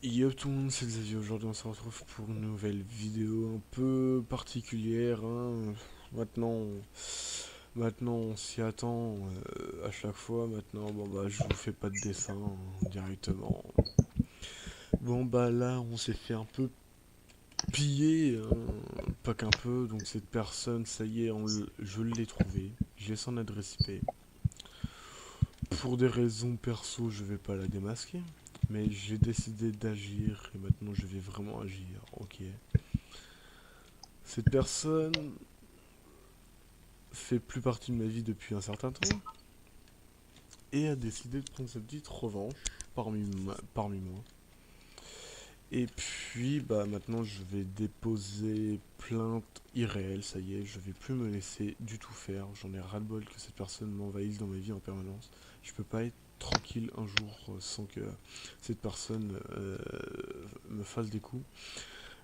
Yo tout le monde, c'est Xavier. Aujourd'hui on se retrouve pour une nouvelle vidéo un peu particulière, hein. Maintenant, maintenant on s'y attend à chaque fois. Maintenant, bon bah je vous fais pas de dessin directement. Bon bah là on s'est fait un peu piller, hein, pas qu'un peu. Donc cette personne, ça y est, je l'ai trouvé. J'ai son adresse IP. Pour des raisons perso, je vais pas la démasquer. Mais j'ai décidé d'agir et maintenant je vais vraiment agir, ok. Cette personne fait plus partie de ma vie depuis un certain temps et a décidé de prendre sa petite revanche parmi moi. Et puis, bah maintenant, je vais déposer plainte irréelle, ça y est, je vais plus me laisser du tout faire. J'en ai ras-le-bol que cette personne m'envahisse dans ma vie en permanence. Je peux pas être tranquille un jour sans que cette personne me fasse des coups.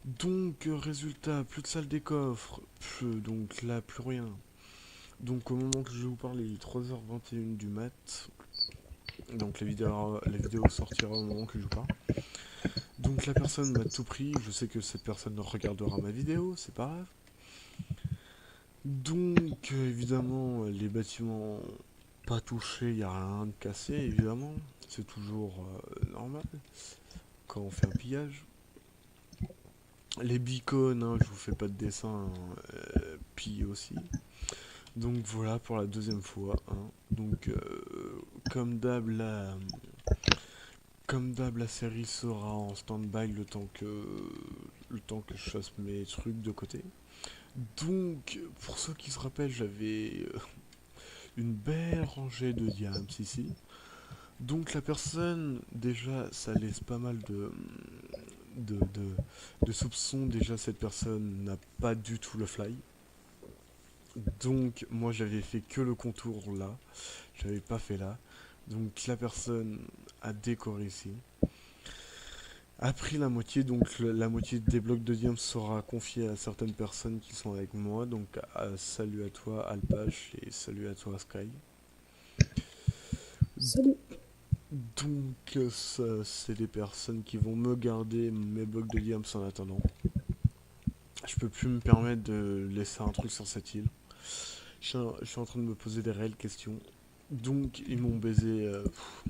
Donc, résultat, plus de salle des coffres, donc là, plus rien. Donc au moment que je vais vous parler, il est 3h21 du mat. Donc la vidéo sortira au moment que je vous parle. Donc la personne m'a tout pris. Je sais que cette personne regardera ma vidéo, c'est pas grave. Donc évidemment, les bâtiments pas touchés, il n'y a rien de cassé, évidemment. C'est toujours normal quand on fait un pillage. Les beacons, hein, je vous fais pas de dessin, pillés aussi. Donc voilà pour la deuxième fois, hein. Donc comme d'hab, la série sera en stand-by le temps que je fasse mes trucs de côté. Donc, pour ceux qui se rappellent, j'avais une belle rangée de diams ici. Donc la personne, déjà, ça laisse pas mal de soupçons. Déjà, cette personne n'a pas du tout le fly. Donc, moi, j'avais fait que le contour là. J'avais pas fait là. Donc, la personne a décoré ici. A pris la moitié, donc la moitié des blocs de diamants sera confiée à certaines personnes qui sont avec moi. Donc salut à toi Alpache et salut à toi Sky. Salut. Donc ça, c'est des personnes qui vont me garder mes blocs de diamants en attendant. Je peux plus me permettre de laisser un truc sur cette île. Je suis en train de me poser des réelles questions. Donc ils m'ont baisé,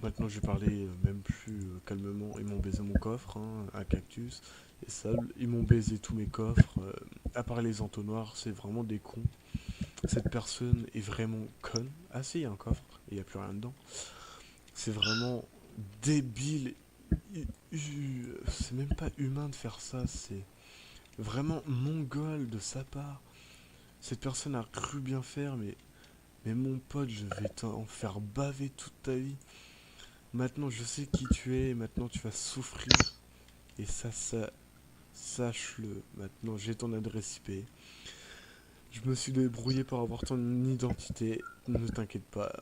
maintenant je vais parler même plus calmement, ils m'ont baisé mon coffre, hein, un cactus et sable, ils m'ont baisé tous mes coffres, à part les entonnoirs, c'est vraiment des cons. Cette personne est vraiment conne. Ah si, il y a un coffre, et il n'y a plus rien dedans. C'est vraiment débile, c'est même pas humain de faire ça, c'est vraiment mongol de sa part. Cette personne a cru bien faire, mais mon pote, je vais t'en faire baver toute ta vie. Maintenant, je sais qui tu es, et maintenant tu vas souffrir. Et ça, sache-le. Maintenant, j'ai ton adresse IP. Je me suis débrouillé pour avoir ton identité. Ne t'inquiète pas.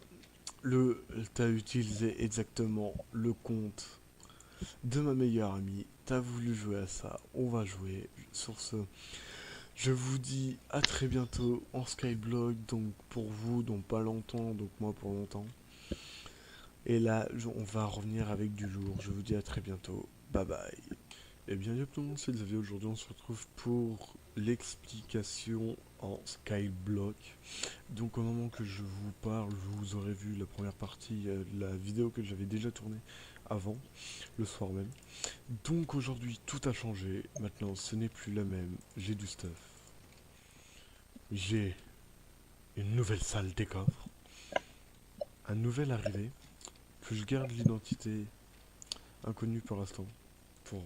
T'as utilisé exactement le compte de ma meilleure amie. T'as voulu jouer à ça. On va jouer. Sur ce, je vous dis à très bientôt en Skyblock. Donc pour vous, donc pas longtemps. Donc moi pour longtemps. Et là, on va revenir avec du lourd. Je vous dis à très bientôt. Bye bye. Et bien, y'a tout le monde, c'est Xavier. Aujourd'hui, on se retrouve pour l'explication en Skyblock. Donc, au moment que je vous parle, vous aurez vu la première partie de la vidéo que j'avais déjà tournée avant, le soir même. Donc, aujourd'hui, tout a changé. Maintenant, ce n'est plus la même. J'ai du stuff. J'ai une nouvelle salle des coffres. Un nouvel arrivé. Que je garde l'identité inconnue pour l'instant. Pour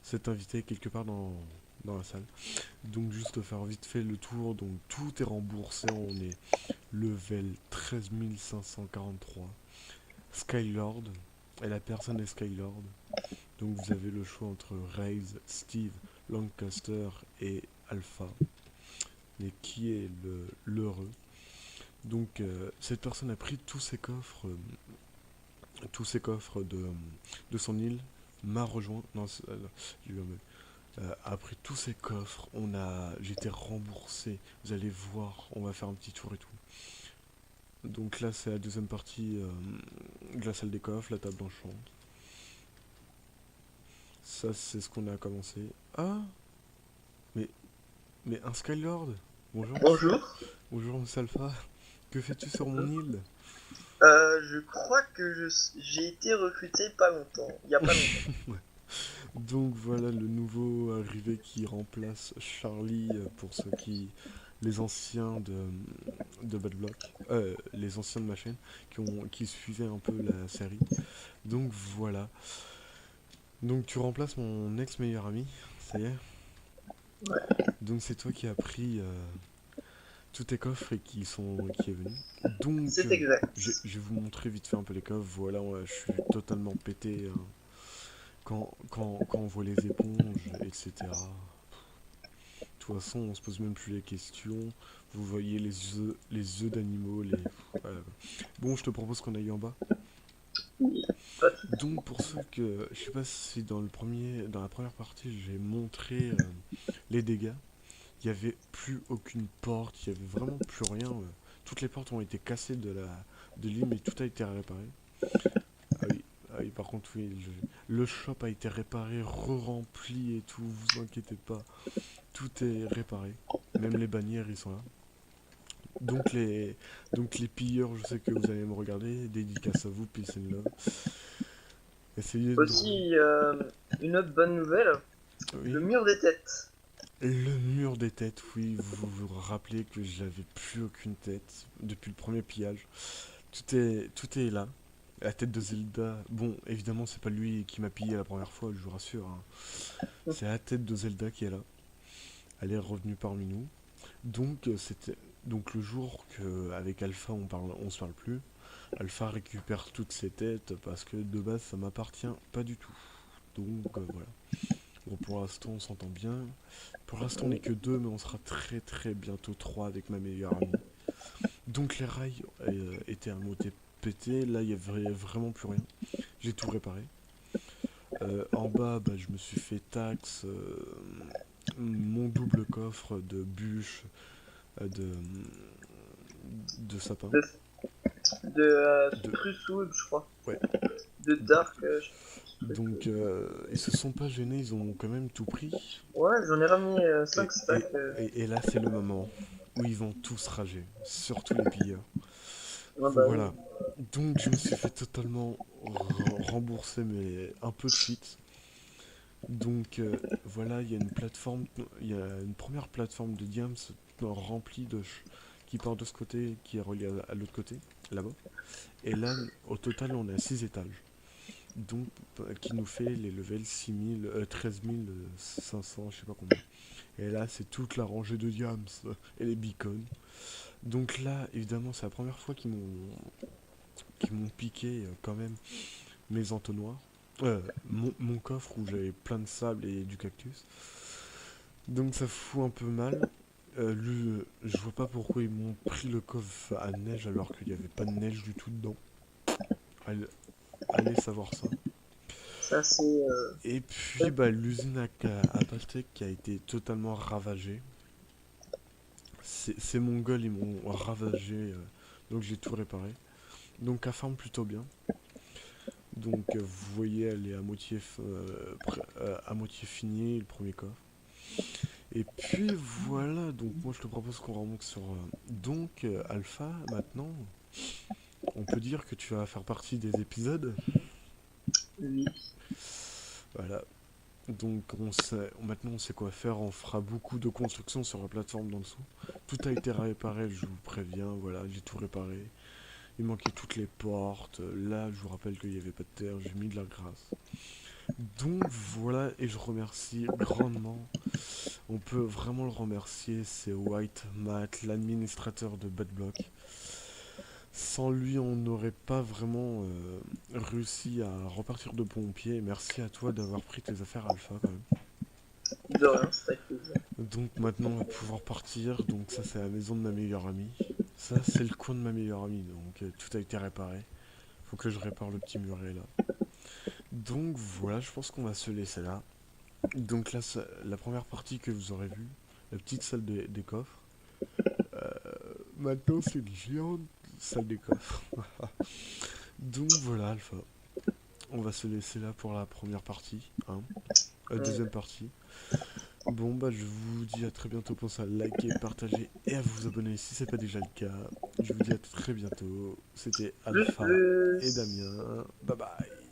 cet invité quelque part dans la salle. Donc juste faire vite fait le tour, donc tout est remboursé, on est level 13 543. Skylord, et la personne est Skylord. Donc vous avez le choix entre Raze, Steve, Lancaster et Alpha. Mais qui est l'heureux? Donc cette personne a pris tous ses coffres de son île, m'a rejoint. Non, j'ai eu un bug. A pris tous ses coffres, j'ai été remboursé. Vous allez voir, on va faire un petit tour et tout. Donc là, c'est la deuxième partie de la salle des coffres, la table enchante. Ça, c'est ce qu'on a commencé. Ah, mais, mais un Skylord. Bonjour, monsieur. Bonjour. Bonjour, monsieur Alpha. Que fais-tu sur mon île? Je crois que j'ai été recruté pas longtemps, il y a pas longtemps. Donc voilà le nouveau arrivé qui remplace Charlie pour ceux qui... Les anciens de Bad Block, les anciens de ma chaîne, qui suivaient un peu la série. Donc voilà. Donc tu remplaces mon ex-meilleur ami, ça y est. Ouais, Donc c'est toi qui as pris tous tes coffres et qui est venu. Donc c'est exact. je vais vous montrer vite fait un peu les coffres. Voilà, ouais, je suis totalement pété hein, quand on voit les éponges, etc. De toute façon, on se pose même plus les questions. Vous voyez les œufs d'animaux, les... voilà. Bon, je te propose qu'on aille en bas. Oui, pas de Donc, souci. pour ceux que... Je sais pas si dans la première partie, j'ai montré les dégâts. Il n'y avait plus aucune porte, il n'y avait vraiment plus rien. Toutes les portes ont été cassées de l'île, mais tout a été réparé. Ah oui, ah oui, par contre, oui, le shop a été réparé, re-rempli et tout, vous inquiétez pas. Tout est réparé. Même les bannières, ils sont là. Donc les, donc les pilleurs, je sais que vous allez me regarder. Dédicace à vous, peace and love. Essayez de... Aussi, une autre bonne nouvelle, le Oui. mur des têtes. Le mur des têtes, oui, vous vous rappelez que j'avais plus aucune tête depuis le premier pillage. Tout est là. La tête de Zelda. Bon, évidemment, c'est pas lui qui m'a pillé la première fois, je vous rassure, hein. C'est la tête de Zelda qui est là. Elle est revenue parmi nous. C'était donc le jour que avec Alpha on se parle plus. Alpha récupère toutes ses têtes parce que de base ça m'appartient pas du tout. Donc voilà. Bon pour l'instant on s'entend bien. Pour l'instant on n'est que deux mais on sera très très bientôt trois avec ma meilleure amie. Donc les rails étaient à moitié pétés. Là il y avait vraiment plus rien. J'ai tout réparé. En bas bah, je me suis fait taxe. Mon double coffre de bûches, de, de sapin. De, de De, Sprucewood, je crois. ouais. De Dark, Donc, Sprucewood. ils se sont pas gênés, ils ont quand même tout pris. Ouais, j'en ai ramené Et, 5 et, stacks. et là, c'est le moment où ils vont tous rager, surtout les pilleurs. Ah bah oui. Voilà. Donc, je me suis fait totalement rembourser, mais un peu de suite. Donc, voilà, il y a une plateforme, il y a une première plateforme de diams remplie qui part de ce côté, qui est reliée à l'autre côté, là-bas. Et là, au total, on est à 6 étages. Donc, qui nous fait les levels 6000, 13500, je sais pas combien. Et là, c'est toute la rangée de diams et les beacons. Donc là, évidemment, c'est la première fois qu'ils m'ont piqué quand même mes entonnoirs. Mon coffre où j'avais plein de sable et du cactus. Donc ça fout un peu mal. Je vois pas pourquoi ils m'ont pris le coffre à neige alors qu'il n'y avait pas de neige du tout dedans. Allez, allez savoir ça. Ça, c'est. Et puis bah, l'usine à pastèques qui a été totalement ravagée. Ces Mongols ils m'ont ravagé, donc j'ai tout réparé. Donc elle farm plutôt bien. Donc vous voyez elle est à moitié finie le premier coffre. Et puis voilà, donc moi je te propose qu'on remonte sur... Alpha, maintenant, on peut dire que tu vas faire partie des épisodes. Oui. Voilà, donc maintenant on sait quoi faire, on fera beaucoup de construction sur la plateforme d'en dessous. Tout a été réparé, je vous préviens, voilà, j'ai tout réparé. Il manquait toutes les portes, là je vous rappelle qu'il n'y avait pas de terre, j'ai mis de la grâce. Donc voilà, et je remercie grandement, on peut vraiment le remercier, c'est White Matt, l'administrateur de Bedblock. Sans lui, on n'aurait pas vraiment réussi à repartir de bon pied. Merci à toi d'avoir pris tes affaires Alpha quand même. De rien, c'est avec plaisir. Donc maintenant on va pouvoir partir. Donc ça c'est la maison de ma meilleure amie. Ça c'est le coin de ma meilleure amie. Donc tout a été réparé. Faut que je répare le petit muret là. Donc voilà, je pense qu'on va se laisser là. Donc là, la première partie que vous aurez vue, la petite salle des coffres. Euh, Maintenant c'est une géante salle des coffres. Donc voilà Alpha. on va se laisser là pour la première partie, hein. Mm. Deuxième partie. Bon, bah, je vous dis à très bientôt. Pensez à liker, partager et à vous abonner si c'est pas déjà le cas. Je vous dis à très bientôt. C'était Plus Alpha et plus. Damien. Bye bye.